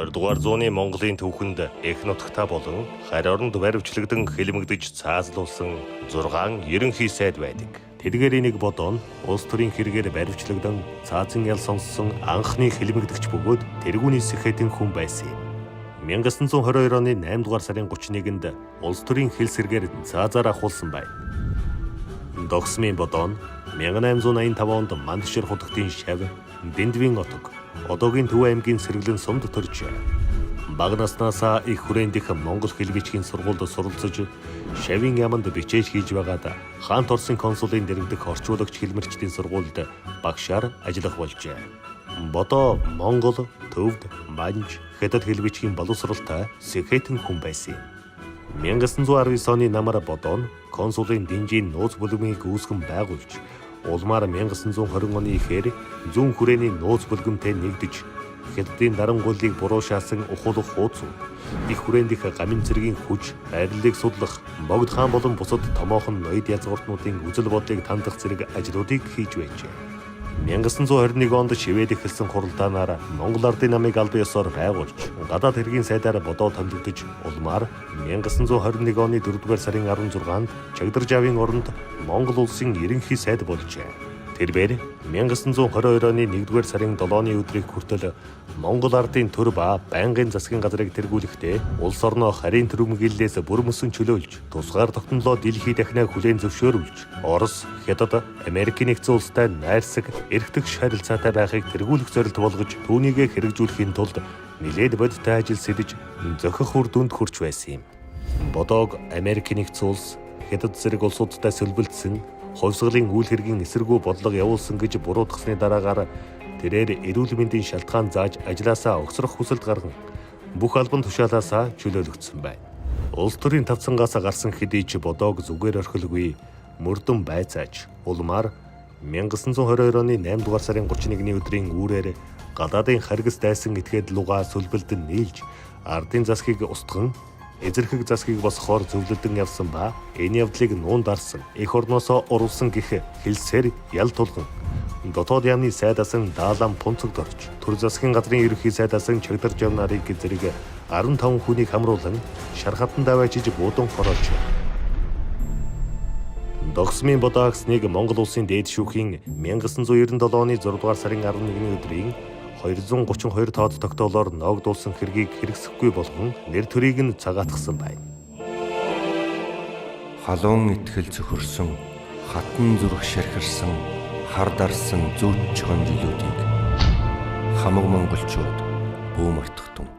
20-р зууны Монголын түүхэнд Эх нутагтаа болон харь оронд баривчлагдсан хэлмэгдэж цаазлуулсан 6 ерөнхий сайд байдаг. Тэдгээрийн нэг бодоо нь улс төрийн хэрэгээр баривчлагдсан цаазын ял сонссон анхны хэлмэгдэгч бөгөөд тэргүүний сэхэтэн хүн байсан юм. 1922 оны 8-р сарын 31-нд улс төрийн хэл сэргээр цаазаар ахуулсан байна. Догсмын бодоо нь 1885 онд Мандшир хутагтын шав Дэндвийн отог одоогийн Төв аймгийн Сэргэлэн сумд төрж бага наснаасаа их хүрээнд их монгол хэл бичгийн сургуульд суралцж шавийн яманд бичээж хийж байгаад хаант Оросын консулын дэргэдэх орчуулагч хэлмэрчдийн сургуульд багшаар ажиллах болжээ. Бодоо Монгол, Төвд, Манж, Хятад хэл бичгийн боловсролтой сэхэтэн хүн байсан юм. 1919 оны намар бодоо нь консулын дэнжийн нууц бүлгмийг үүсгэн байгуулж улмаар 1920 оны ихээр зүүн хүрээний нууц бүлгэмтэй нэгдэж Хятадын дарангуулыг буруу шаасан ухуулах хуудсууд их хүрээнд их гамин цэргийн хүч байрлалыг судлах богд хаан болон бусад томоохон ноёд язгууртнуудын үзэл бодлыг тандах зэрэг ажлуудыг хийж байжээ. 1921 онд шивэд эхэлсэн хуралдаанаар Монгол Ардын намыг албан ёсоор байгуулж гадаад хэргийн сайдаар бодоо томилогдож улмаар 1921 оны 4-р сарын 16-нд Чагдаржавын оронд Монгол улсын ерөнхий сайд болжээ. Тэрээр 1922 оны 1-р сарын 7-ны өдрийг хүртэл Монгол Ардын төр ба байнгын засгийн газрыг тэргүүлэхдээ улс орноо харийн төрөмгийллээс бүр мөсөн чөлөөлж тусгаар тогтнолоо дэлхийд дахинаа хүлээн зөвшөөрүүлж Орос, Хятад, Америкийн нэгдсэн улстай найрсаг, эрхтгч харилцаатай байхыг тэргүүлэх зорилт болгож түүнийгээ хэрэгжүүлэхийн тулд нэлээд бодиттой ажил сэлж зохих үр дүнд хүрч байсан юм. Бодоог Америкийн нэгдсэн улс, Хятад зэрэг улсуудтай сөлбөлдсөн хувьсгалын үйл хэргийн эсэргүү бодлого явуулсан гэж буруутгасны дараагаар тэрээр эрүүл мэндийн шалтгаан зааж ажилласаа огцрох хүсэлт гарган бүх албан тушаалаасаа чөлөөлөгдсөн байна. Улс төрийн тавцангаас гарсан хэдий ч бодоог зүгээр орхилгүй мөрдөн байцааж улмаар 1922 оны 8-р сарын 31-ний өдрийн үүрээр гадаадын харгас дайсан этгээд луга сөлбөлдөн нийлж ардын засгийг устган эзэрхэг засгийг босгохоор зөвлөдөн явсан ба энэ явдлыг нуун дарсан эх орноосоо урвсан гэх хэлсээр ял тулган дотоод яамны сайдасан даалан пунцогд орж төр засгийн газрын ерөнхий сайдасан Чагдаржав нарыг зэрэг 15 хүнийг хамруулан шархатан даваачиж буудан хороолж Догсмын бодаагсныг Монгол улсын дээд шүүхийн 1997 оны 6-р сарын 11-ний өдрийн 232 тоод тогтоолоор ноогдуулсан хэргийг хэрэгсэхгүй болгон нэр төрийг нь цагаатгсан байна. Халуун итгэл зөвхөрсөн, хатан зүрх шархирсан, хар дарсан зүүч чон жилүүдийг хамаг монголчууд бүү мартах тун.